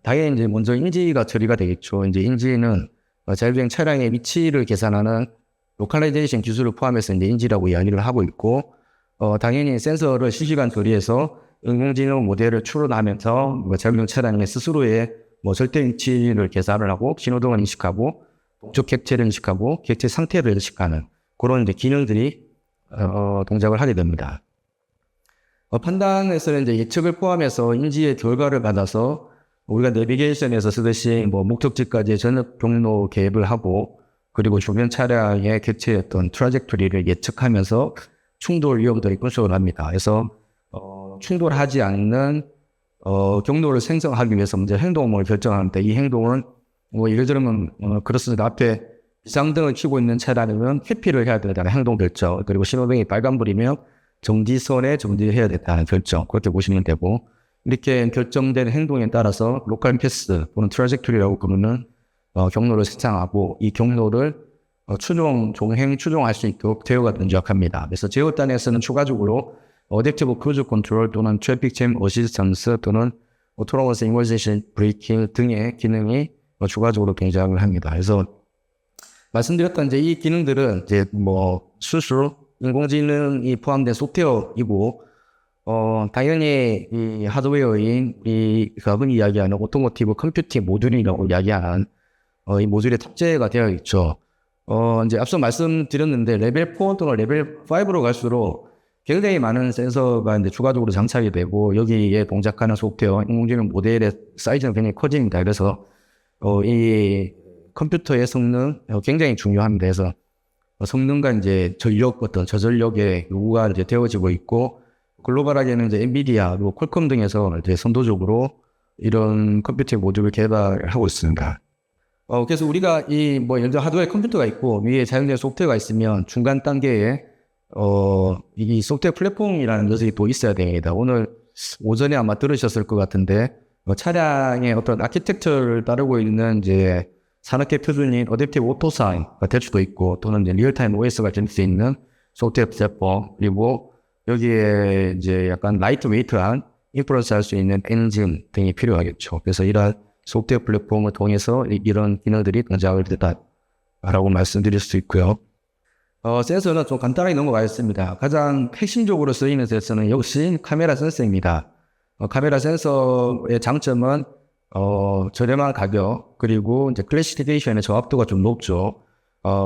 당연히 이제 먼저 인지가 처리가 되겠죠. 이제 인지는 자율주행 차량의 위치를 계산하는 로컬라이제이션 기술을 포함해서 이제 인지라고 이야기를 하고 있고, 당연히 센서를 실시간 처리해서 인공지능 모델을 추론하면서 자율주행 차량의 스스로의 절대 위치를 계산을 하고, 신호등을 인식하고, 동적 객체를 인식하고, 객체 상태를 인식하는 그런 이제 기능들이 동작을 하게 됩니다. 판단에서는 이제 예측을 포함해서 인지의 결과를 받아서 우리가 내비게이션에서 쓰듯이 목적지까지 전역 경로 계획을 하고, 그리고 주변 차량의 객체의 어떤 트라젝토리를 예측하면서 충돌 위험들을 분석을 합니다. 그래서 충돌하지 않는 경로를 생성하기 위해서 먼저 행동을 결정하는데, 이 행동은 예를 들면 그렇습니다. 앞에 비상등을 켜고 있는 차량이면 회피를 해야 된다는 행동 결정, 그리고 신호등이 빨간불이면 정지선에 정지해야 된다는 결정, 그렇게 보시면 되고, 이렇게 결정된 행동에 따라서 로컬 패스 또는 트라젝토리라고 부르는 경로를 생성하고, 이 경로를 추종할 수 있도록 제어가 동작합니다. 그래서 제어단에서는 추가적으로 어댑티브 크루즈 컨트롤 또는 트래픽 잼 어시스턴스 또는 오토노머스 이머전시 브레이킹 등의 기능이 추가적으로 동작을 합니다. 그래서 말씀드렸던 이제 이 기능들은 이제 수술 인공지능이 포함된 소프트웨어이고, 당연히 이 하드웨어인 흔히 이야기하는 오토모티브 컴퓨팅 모듈이라고 이야기하는 이 모듈에 탑재가 되어 있죠. 이제 앞서 말씀드렸는데 레벨 4 또는 레벨 5로 갈수록 굉장히 많은 센서가 이제 추가적으로 장착이 되고, 여기에 동작하는 소프트웨어, 인공지능 모델의 사이즈는 굉장히 커집니다. 그래서, 이 컴퓨터의 성능 굉장히 중요합니다. 그래서 성능과 이제 저전력의 요구가 이제 되어지고 있고, 글로벌하게는 이제 엔비디아, 그리고 퀄컴 등에서 이제 선도적으로 이런 컴퓨팅 모듈을 개발하고 있습니다. 그래서 우리가 예를 들어 하드웨어 컴퓨터가 있고, 위에 자율주행 소프트웨어가 있으면 중간 단계에 이 소프트웨어 플랫폼이라는 것이 또 있어야 됩니다. 오늘 오전에 아마 들으셨을 것 같은데, 차량의 어떤 아키텍처를 따르고 있는 이제 산업계 표준인 어댑티브 오토사인가 될 수도 있고, 또는 이제 리얼타임 OS가 될 수 있는 소프트웨어 플랫폼, 그리고 여기에 이제 약간 라이트웨이트한 인프런스 할 수 있는 엔진 등이 필요하겠죠. 그래서 이러한 소프트웨어 플랫폼을 통해서 이런 기능들이 동작을 된다라고 말씀드릴 수 있고요. 센서는 좀 간단하게 넘어가겠습니다. 가장 핵심적으로 쓰이는 센서는 역시 카메라 센서입니다. 카메라 센서의 장점은 저렴한 가격, 그리고 이제 클래시피케이션의 정확도가 좀 높죠.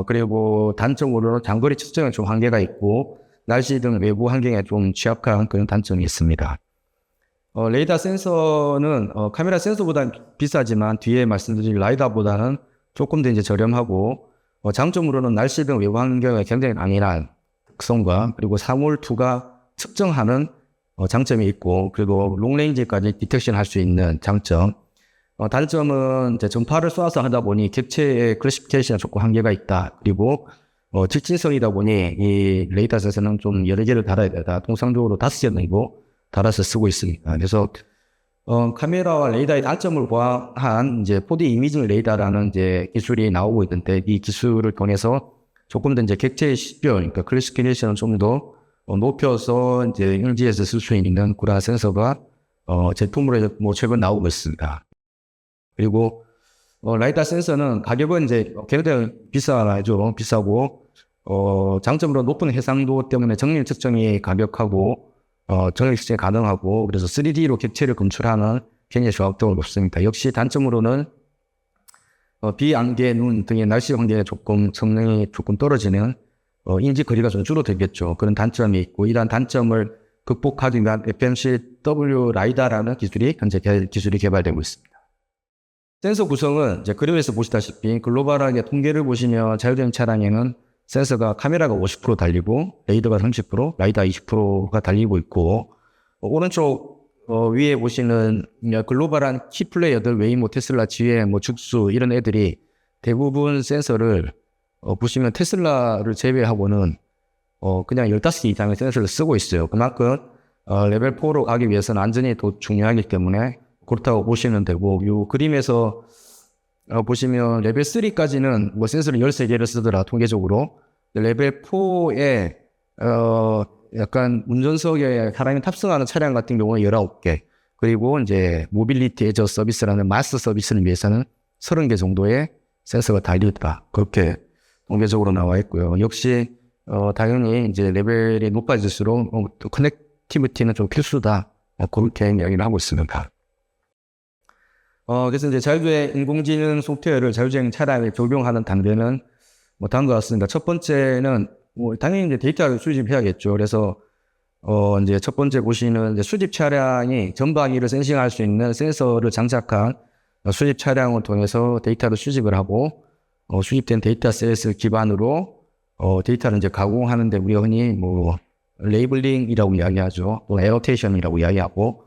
그리고 단점으로는 장거리 측정에 좀 한계가 있고 날씨 등 외부 환경에 좀 취약한 그런 단점이 있습니다. 레이더 센서는 카메라 센서보다는 비싸지만 뒤에 말씀드린 라이다보다는 조금 더 이제 저렴하고 장점으로는 날씨 등 외부 환경에 굉장히 강인한 특성과 그리고 사물2가 측정하는 장점이 있고 그리고 롱레인지까지 디텍션 할 수 있는 장점. 단점은 이제 전파를 쏘아서 하다 보니 객체의 클래시피케이션에 조금 한계가 있다. 그리고 직진성이다 보니 이 레이더 센서는 좀 여러 개를 달아야 되다. 통상적으로 5개 정도 달아서 쓰고 있습니다. 그래서 카메라와 레이더의 단점을 보완한 이제 4D 이미징 레이더라는 이제 기술이 나오고 있는데 이 기술을 통해서 조금 더 이제 객체의 시별, 그러니까 클래시피케이션을 좀 더 높여서 이제 인지에서 쓸 수 있는 그런 센서가 제품으로 뭐 최근 나오고 있습니다. 그리고 라이다 센서는 가격은 이제 굉장히 비싸고 장점으로 높은 해상도 때문에 정밀 측정이 가격하고 정밀 측정이 가능하고 그래서 3D로 객체를 검출하는 굉장히 조합도가 높습니다. 역시 단점으로는 비, 안개, 눈 등의 날씨 환경에 조금 성능이 조금 떨어지는 인지 거리가 좀 줄어들겠죠. 그런 단점이 있고 이러한 단점을 극복하기 위한 FMCW 라이다라는 기술이 현재 기술이 개발되고 있습니다. 센서 구성은 이제 그림에서 보시다시피 글로벌하게 통계를 보시면 자율주행 차량에는 센서가 카메라가 50% 달리고 레이더가 30%, 라이다 20%가 달리고 있고 오른쪽 위에 보시는 글로벌한 키플레이어들 웨이모, 테슬라, GM, 죽수 이런 애들이 대부분 센서를 보시면 테슬라를 제외하고는 그냥 15개 이상의 센서를 쓰고 있어요. 그만큼 레벨 4로 가기 위해서는 안전이 더 중요하기 때문에 그렇다고 보시면 되고 이 그림에서 보시면 레벨 3까지는 뭐 센서를 13개를 쓰더라 통계적으로 레벨 4에 약간 운전석에 사람이 탑승하는 차량 같은 경우는 19개 그리고 이제 모빌리티 에저 서비스라는 마스 서비스를 위해서는 30개 정도의 센서가 달리더라 그렇게 통계적으로 나와 있고요. 역시 당연히 이제 레벨이 높아질수록 커넥티비티는 좀 필수다 그렇게 이야기를 하고 있습니다. 그래서 이제 자율주행 인공지능 소프트웨어를 자율주행 차량에 적용하는 단계는 뭐 다음과 같습니다. 첫 번째는 뭐 당연히 이제 데이터를 수집해야겠죠. 그래서 이제 첫 번째 보시는 이제 수집 차량이 전방위를 센싱할 수 있는 센서를 장착한 수집 차량을 통해서 데이터를 수집을 하고 수집된 데이터셋을 기반으로 데이터를 이제 가공하는데 우리가 흔히 뭐 레이블링이라고 이야기하죠. 또 에노테이션이라고 이야기하고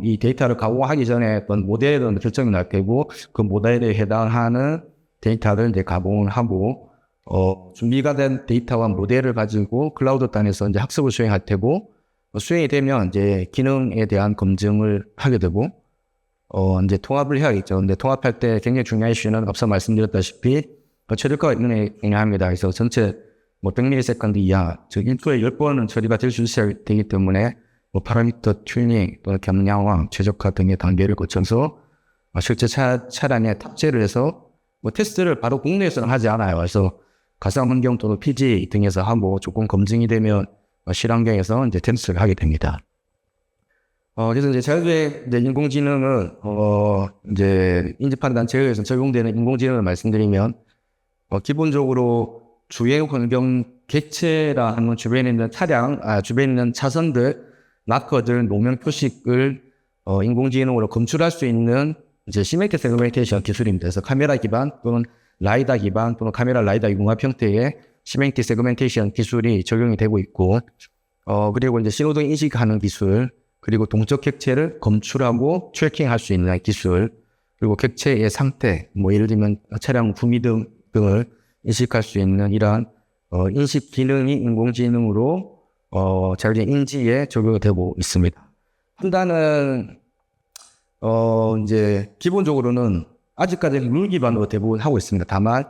이 데이터를 가공하기 전에 어떤 모델은 결정이 날 테고 그 모델에 해당하는 데이터를 이제 가공을 하고 준비가 된 데이터와 모델을 가지고 클라우드 단에서 이제 학습을 수행할 테고 수행이 되면 이제 기능에 대한 검증을 하게 되고 이제 통합을 해야겠죠. 근데 통합할 때 굉장히 중요한 이슈는 앞서 말씀드렸다시피 처리가가 중요합니다. 그래서 전체 뭐 100ms 이하, 즉 1초에 10번은 처리가 될 수 있어야 되기 때문에 뭐 파라미터 튜닝 또는 경량화, 최적화 등의 단계를 거쳐서 실제 차량에 탑재를 해서 뭐 테스트를 바로 국내에서는 하지 않아요. 그래서 가상 환경 또는 PG 등에서 하고 조금 검증이 되면 실환경에서 이제 테스트를 하게 됩니다. 그래서 이제 자율주행 인공지능은 이제 인지 판단 제어에서 적용되는 인공지능을 말씀드리면 기본적으로 주행 환경 객체라 하는 주변에 있는 차량, 주변에 있는 차선들, 마커들, 노면 표식을 인공지능으로 검출할 수 있는 이제 시멘트 세그멘테이션 기술입니다. 그래서 카메라 기반 또는 라이다 기반 또는 카메라 라이다 융합 형태의 시멘트 세그멘테이션 기술이 적용이 되고 있고 그리고 이제 신호등 인식하는 기술 그리고 동적 객체를 검출하고 트래킹할 수 있는 기술 그리고 객체의 상태 뭐 예를 들면 차량 구미 등을 인식할 수 있는 이러한 인식 기능이 인공지능으로 자율주행 인지에 적용이 되고 있습니다. 판단은 이제 기본적으로는 아직까지는 룰 기반으로 대부분 하고 있습니다. 다만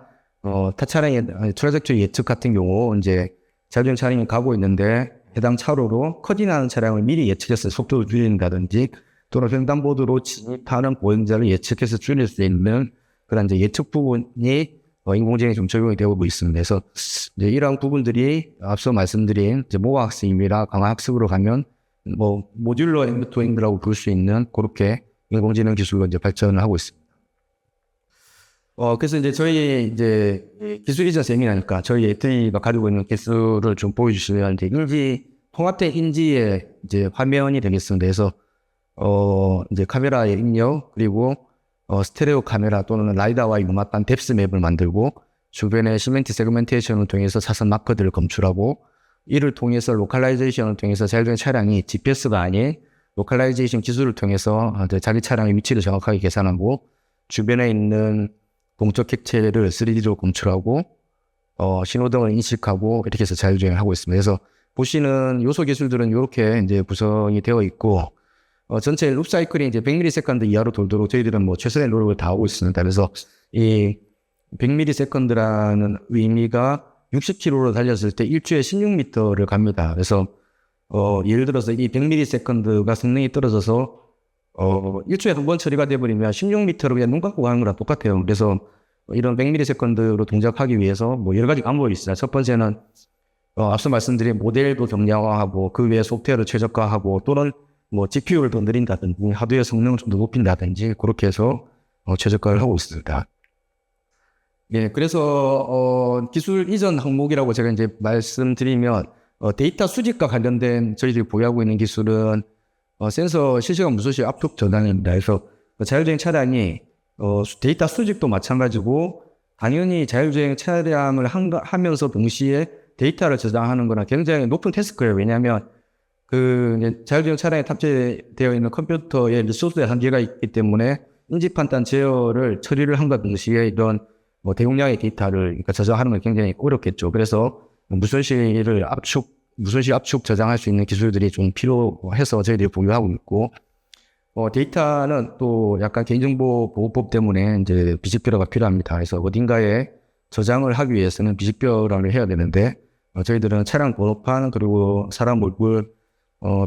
타 차량의 트래젝토리 예측 같은 경우 이제 자율주행 차량이 가고 있는데 해당 차로로 커팅하는 차량을 미리 예측해서 속도를 줄인다든지 또는 횡단보도로 진입하는 보행자를 예측해서 줄일 수 있는 그런 이제 예측 부분이 인공지능이 좀 적용이 되고 있습니다. 그래서 이제 이러한 부분들이 앞서 말씀드린 이제 모가 학습이나 강화 학습으로 가면 뭐 모듈러 엔드-투-엔드라고 부를 수 있는 그렇게 인공지능 기술로 이제 발전을 하고 있습니다. 그래서 이제 저희 이제 기술 이전 세미나니까 저희 에트리가 가지고 있는 기술을 좀 보여주시면 이제 통합된 인지의 이제 화면이 되겠습니다. 그래서 이제 카메라의 입력, 그리고 스테레오 카메라 또는 라이다와 융합한 뎁스 맵을 만들고 주변의 시멘트 세그멘테이션을 통해서 사선 마커들을 검출하고 이를 통해서 로컬라이제이션을 통해서 자율주행 차량이 GPS가 아닌 로컬라이제이션 기술을 통해서 자기 차량의 위치를 정확하게 계산하고 주변에 있는 동적 객체를 3D로 검출하고 신호등을 인식하고 이렇게 해서 자율주행을 하고 있습니다. 그래서 보시는 요소 기술들은 이렇게 이제 구성이 되어 있고 전체 룹 사이클이 이제 100ms 이하로 돌도록 저희들은 뭐 최선의 노력을 다하고 있습니다. 그래서 이 100ms라는 의미가 60km로 달렸을 때 1초에 16m를 갑니다. 그래서 예를 들어서 이 100ms가 성능이 떨어져서 1초에 한 번 처리가 돼버리면 16m를 그냥 눈 감고 가는 거랑 똑같아요. 그래서 이런 100ms로 동작하기 위해서 뭐 여러 가지 방법이 있어요. 첫 번째는 앞서 말씀드린 모델도 정량화하고 그 외에 소프트웨어를 최적화하고 또는 뭐 GPU를 더 늘린다든지 하드웨어 성능을 좀 더 높인다든지 그렇게 해서 최적화를 하고 있습니다. 예, 그래서 기술 이전 항목이라고 제가 이제 말씀드리면 데이터 수집과 관련된 저희들이 보유하고 있는 기술은 센서 실시간 무소식 압축 저장입니다. 그래서 자율주행 차량이 데이터 수집도 마찬가지고 당연히 자율주행 차량을 하면서 동시에 데이터를 저장하는 거는 굉장히 높은 태스크예요. 왜냐하면 이제 자율주행 차량에 탑재되어 있는 컴퓨터의 리소스의 한계가 있기 때문에 인지 판단 제어를 처리를 한과 동시에 이런 대용량의 데이터를 그러니까 저장하는 건 굉장히 어렵겠죠. 그래서 무손실 압축 저장할 수 있는 기술들이 좀 필요해서 저희들이 보유하고 있고, 데이터는 또 약간 개인정보 보호법 때문에 이제 비식별화가 필요합니다. 그래서 어딘가에 저장을 하기 위해서는 비식별화를 해야 되는데, 저희들은 차량 번호판 그리고 사람 얼굴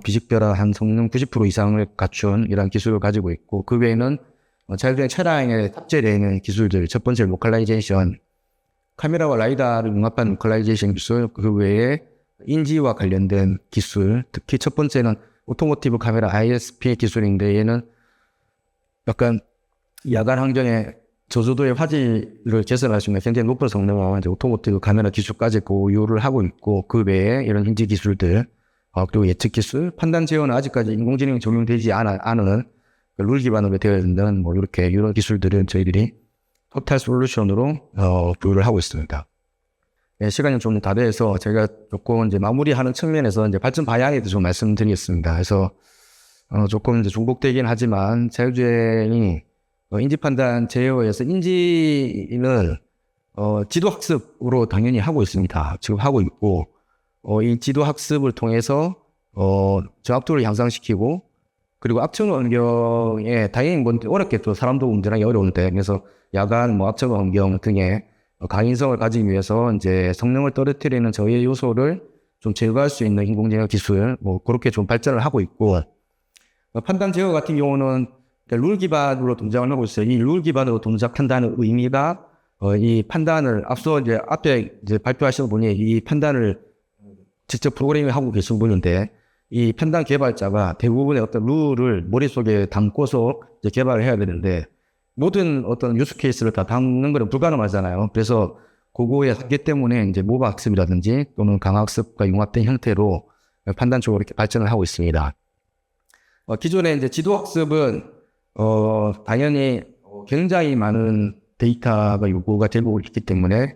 비식별화한 성능 90% 이상을 갖춘 이런 기술을 가지고 있고, 그 외에는 자율주행 차량에 탑재되어 있는 기술들, 첫 번째 로컬라이제이션, 카메라와 라이다를 융합한 로컬라이제이션 기술, 그 외에 인지와 관련된 기술, 특히 첫 번째는 오토모티브 카메라 ISP 기술인데 얘는 약간 야간 환경에 저조도의 화질을 개선할 수 있는 굉장히 높은 성능과 오토모티브 카메라 기술까지 보유를 하고 있고 그 외에 이런 인지 기술들 그리고 예측 기술, 판단 제어는 아직까지 인공지능이 적용되지 않은 룰 기반으로 되어 있는 이런 기술들은 저희들이 토탈 솔루션으로 보유를 하고 있습니다. 네, 시간이 좀 다 돼서 제가 조금 이제 마무리하는 측면에서 이제 발전 방향에 대해서 좀 말씀드리겠습니다. 그래서 조금 이제 중복되긴 하지만 자율주행이 인지 판단 제어에서 인지는 지도 학습으로 당연히 하고 있습니다. 지금 하고 있고 이 지도 학습을 통해서 정확도를 향상시키고 그리고 앞쪽 환경에 당연히 어렵겠죠. 사람도 운전하기 어려운데 그래서 야간 앞쪽 환경 등의 강인성을 가지기 위해서 이제 성능을 떨어뜨리는 저희의 요소를 좀 제거할 수 있는 인공지능 기술 그렇게 좀 발전을 하고 있고 판단 제어 같은 경우는 룰 기반으로 동작을 하고 있어요. 이 룰 기반으로 동작한다는 의미가 이 판단을 앞서 앞에 발표하신 분이 이 판단을 직접 프로그래밍을 하고 계신 분인데 이 판단 개발자가 대부분의 어떤 룰을 머릿속에 담고서 개발을 해야 되는데 모든 어떤 유스 케이스를 다 담는 것은 불가능하잖아요. 그래서 그거의 한계 때문에 이제 모바 학습이라든지 또는 강학습과 융합된 형태로 판단 쪽으로 이렇게 발전을 하고 있습니다. 기존의 이제 지도 학습은 당연히 굉장히 많은 데이터가 요구가 되고 있기 때문에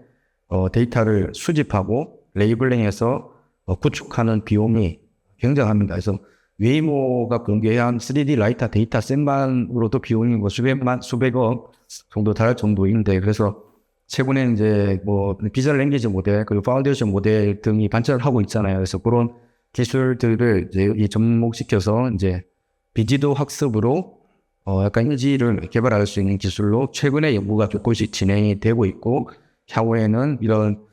데이터를 수집하고 레이블링해서 구축하는 비용이 굉장합니다. 그래서 웨이모가 공개한 3D 라이터 데이터 셋만으로도 비용이 수백억 정도 달할 정도인데 그래서 최근에 이제 비전 랭귀지 모델 그리고 파운데이션 모델 등이 발전을 하고 있잖아요. 그래서 그런 기술들을 이제 접목시켜서 이제 비지도 학습으로 약간 인지를 개발할 수 있는 기술로 최근에 연구가 조금씩 진행이 되고 있고 향후에는 이런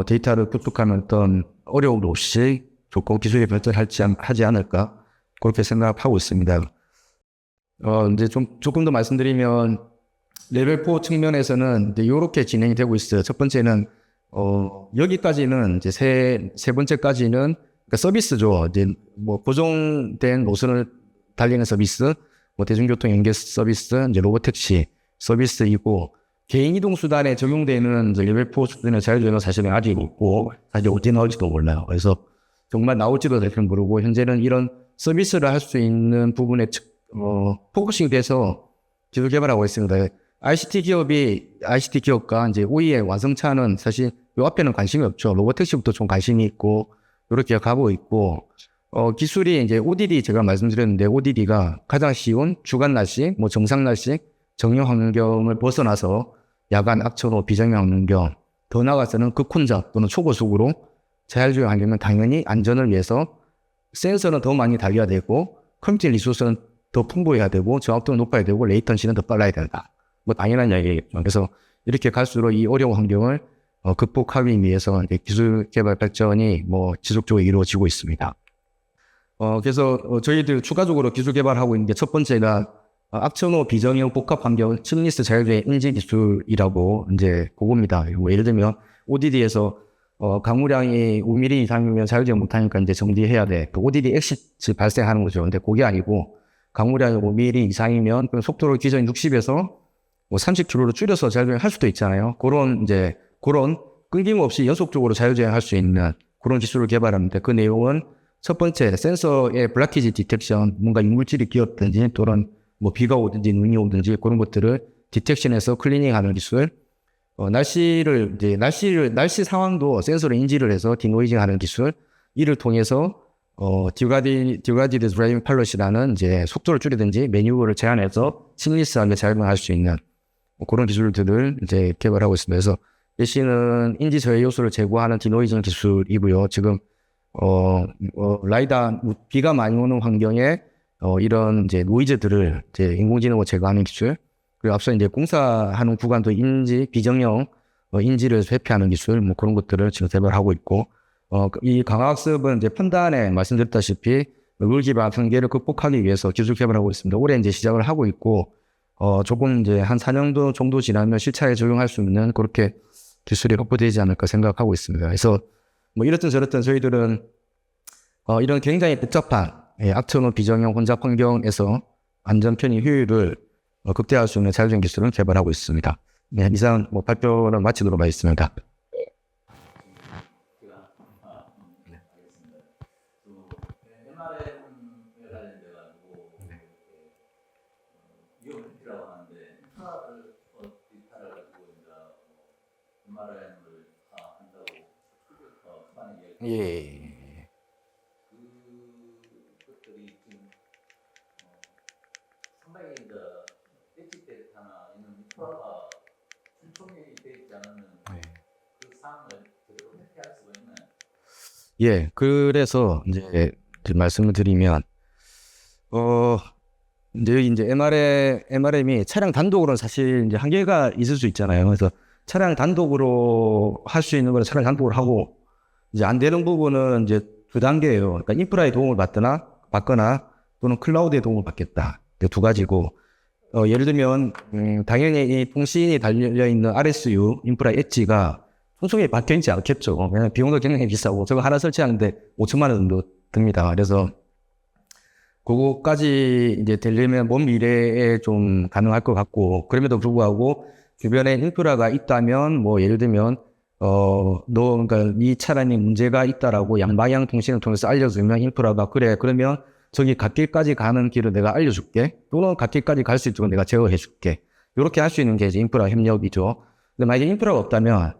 데이터를 구축하는 어떤 어려움 없이 조금 기술이 발전하지 않을까 그렇게 생각하고 있습니다. 이제 조금 더 말씀드리면 레벨 4 측면에서는 이제 이렇게 진행이 되고 있어요. 첫 번째는 여기까지는 이제 세 번째까지는 그러니까 서비스죠. 이제 고정된 노선을 달리는 서비스, 대중교통 연계 서비스, 이제 로봇택시 서비스이고 개인 이동 수단에 적용되는 이제 레벨 4 수준의 자율주행은 사실은 아직 없고 사실 언제 나올지도 몰라요. 그래서 정말 나올지도 사실은 모르고 현재는 이런 서비스를 할 수 있는 부분에 포커싱 돼서 기술 개발하고 있습니다. ICT 기업과 이제 OE의 완성차는 사실 요 앞에는 관심이 없죠. 로보택시부터 좀 관심이 있고 이렇게 가고 있고 기술이 이제 ODD 제가 말씀드렸는데 ODD가 가장 쉬운 주간 날씨, 뭐 정상 날씨, 정형 환경을 벗어나서 야간 악천후 비정형 환경, 더 나아가서는 극혼잡 또는 초고속으로 자율주행 환경은 당연히 안전을 위해서 센서는 더 많이 달려야 되고 컴퓨터 리소스는 더 풍부해야 되고 정확도는 높아야 되고 레이턴시는 더 빨라야 된다. 뭐 당연한 이야기겠죠. 그래서 이렇게 갈수록 이 어려운 환경을 극복하기 위해서 이제 기술 개발 발전이 뭐 지속적으로 이루어지고 있습니다. 그래서 저희들 추가적으로 기술 개발하고 있는 게 첫 번째가 악천후 비정형 복합 환경 층리스 자율주행 인지 기술이라고 이제 그겁니다. 예를 들면 ODD에서 강우량이 5mm 이상이면 자율주행 못하니까 이제 정지해야 돼. 그 ODD 엑시트 발생하는 거죠. 근데 그게 아니고 강우량이 5mm 이상이면 그 속도를 기존 60에서 뭐 30km로 줄여서 자율주행 할 수도 있잖아요. 그런 끊김없이 연속적으로 자율주행 할 수 있는 그런 기술을 개발하는데 그 내용은 첫 번째 센서의 블라키지 디텍션, 뭔가 이물질이 끼었든지 또는 뭐 비가 오든지 눈이 오든지 그런 것들을 디텍션해서 클리닝하는 기술. 날씨 상황도 센서로 인지를 해서 디노이징하는 기술. 이를 통해서 디가디드 드라이빙 팔럿이라는 이제 속도를 줄이든지 매뉴얼을 제한해서 스무스하게 자율주행할 수 있는 그런 기술들을 이제 개발하고 있습니다. 그래서 예시는 인지 저해 요소를 제거하는 디노이징 기술이고요. 지금 라이다 비가 많이 오는 환경에 이런 이제 노이즈들을 이제 인공지능으로 제거하는 기술. 그리고 앞서 이제 공사하는 구간도 비정형 인지를 회피하는 기술, 뭐 그런 것들을 지금 개발하고 있고, 이 강화학습은 이제 판단에 말씀드렸다시피 룰 기반 한계를 극복하기 위해서 기술 개발하고 있습니다. 올해 이제 시작을 하고 있고, 조금 이제 한 4년도 정도 지나면 실차에 적용할 수 있는 그렇게 기술이 확보되지 않을까 생각하고 있습니다. 그래서 뭐 이렇든 저렇든 저희들은 이런 굉장히 복잡한 악천후 비정형 혼잡 환경에서 안전 편의 효율을 극대화할 수 있는 자율주행 기술을 개발하고 있습니다. 네, 이상 뭐 발표를 마치도록 하겠습니다. 예. 예, 그래서 이제 말씀을 드리면 이제 MRM이 차량 단독으로는 사실 이제 한계가 있을 수 있잖아요. 그래서 차량 단독으로 할 수 있는 건 차량 단독으로 하고 이제 안 되는 부분은 이제 두 단계예요. 그러니까 인프라의 도움을 받거나 또는 클라우드의 도움을 받겠다. 두 가지고 예를 들면 당연히 이 통신이 달려 있는 RSU 인프라 엣지가 통속에 박혀있지 않겠죠. 왜냐면 비용도 굉장히 비싸고 저거 하나 설치하는데 5천만 원 정도 듭니다. 그래서 그거까지 이제 되려면 먼 미래에 좀 가능할 것 같고 그럼에도 불구하고 주변에 인프라가 있다면 뭐 예를 들면 그러니까 이 차량에 문제가 있다라고 양방향 통신을 통해서 알려주면 인프라가 그래 그러면 저기 갓길까지 가는 길을 내가 알려줄게 또는 갓길까지 갈 수 있도록 내가 제어해줄게 이렇게 할 수 있는 게 이제 인프라 협력이죠. 근데 만약에 인프라가 없다면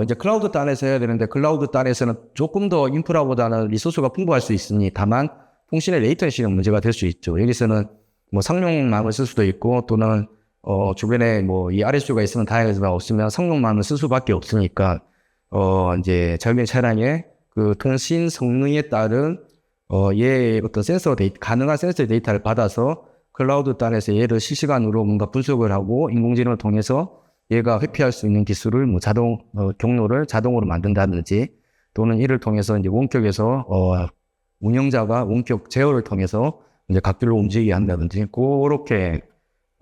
이제 클라우드 단에서 해야 되는데 클라우드 단에서는 조금 더 인프라보다는 리소스가 풍부할 수 있으니 다만 통신의 레이턴시는 문제가 될 수 있죠. 여기서는 뭐 상용망을 쓸 수도 있고 또는 주변에 뭐 이 RSU가 있으면 다행이지만 없으면 상용망을 쓸 수밖에 없으니까 이제 자율주행 차량의 그 통신 성능에 따른 얘의 어떤 가능한 센서 데이터를 받아서 클라우드 단에서 얘를 실시간으로 뭔가 분석을 하고 인공지능을 통해서 얘가 회피할 수 있는 기술을 뭐 경로를 자동으로 만든다든지 또는 이를 통해서 이제 원격에서 운영자가 원격 제어를 통해서 이제 각별로 움직이게 한다든지 그렇게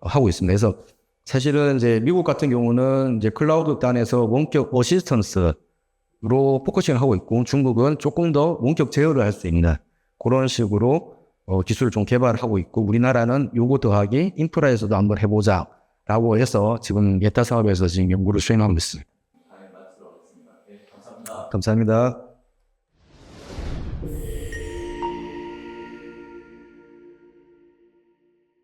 하고 있습니다. 그래서 사실은 이제 미국 같은 경우는 이제 클라우드 단에서 원격 어시스턴스로 포커싱을 하고 있고 중국은 조금 더 원격 제어를 할 수 있는 그런 식으로 기술을 좀 개발하고 있고 우리나라는 요거 더하기 인프라에서도 한번 해보자 라고 해서 지금 예타 사업에서 지금 연구를 수행하고 있습니다. 감사합니다.